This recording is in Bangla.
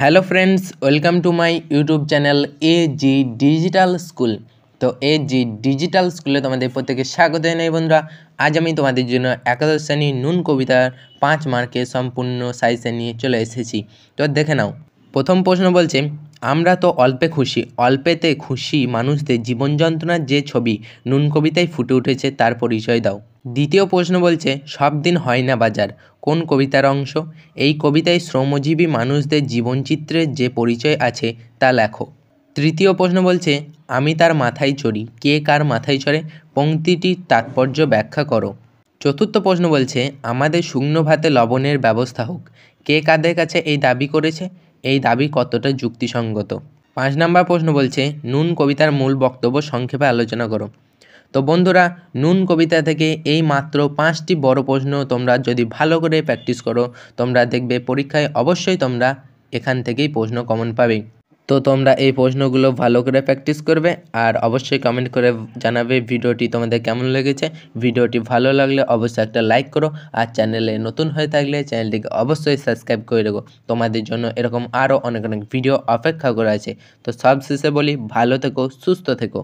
Hello friends, welcome to my YouTube channel AG digital school. তো এজি ডিজিটাল স্কুলে তোমাদের প্রত্যেকে স্বাগত জানাই বন্ধুরা। আজ আমি তোমাদের জন্য একাদশ শ্রেণী নুন কবিতার 5 মার্কের সম্পূর্ণ সাইজে নিয়ে চলে এসেছি। তো দেখে নাও। প্রথম প্রশ্ন বলছে, আমরা তো অল্পে খুশি, অল্পেতে খুশি মানুষদের জীবন যন্ত্রণার যে ছবি নুন কবিতায় ফুটে উঠেছে তার পরিচয় দাও। দ্বিতীয় প্রশ্ন বলছে, সব দিন হয় না বাজার, কোন কবিতার অংশ? এই কবিতায় শ্রমজীবী মানুষদের জীবনচিত্রের যে পরিচয় আছে তা লেখো। তৃতীয় প্রশ্ন বলছে, আমি তার মাথায় চড়ি, কে কার মাথায় চড়ে? পংক্তিটির তাৎপর্য ব্যাখ্যা করো। চতুর্থ প্রশ্ন বলছে, আমাদের শুকনো ভাতে লবণের ব্যবস্থা হোক, কে কাদের কাছে এই দাবি করেছে? এই দাবি কতটা যুক্তিসঙ্গত? 5 নম্বর প্রশ্ন বলছে, নুন কবিতার মূল বক্তব্য সংক্ষেপে আলোচনা করো। তো বন্ধুরা, নুন কবিতা থেকে এই মাত্র 5টি বড় প্রশ্ন তোমরা যদি ভালো করে প্র্যাকটিস করো, তোমরা দেখবে পরীক্ষায় অবশ্যই তোমরা এখান থেকেই প্রশ্ন কমন পাবে। তো তোমরা এই প্রশ্নগুলো ভালো করে প্র্যাকটিস করবে আর অবশ্যই কমেন্ট করে জানাবে ভিডিওটি তোমাদের কেমন লেগেছে। ভিডিওটি ভালো লাগলে অবশ্যই একটা লাইক করো, আর চ্যানেলে নতুন হয়ে থাকলে চ্যানেলটিকে অবশ্যই সাবস্ক্রাইব করে দেবো। তোমাদের জন্য এরকম আরও অনেক অনেক ভিডিও অপেক্ষা করে আছে। তো সব শেষে বলি, ভালো থেকো, সুস্থ থেকো।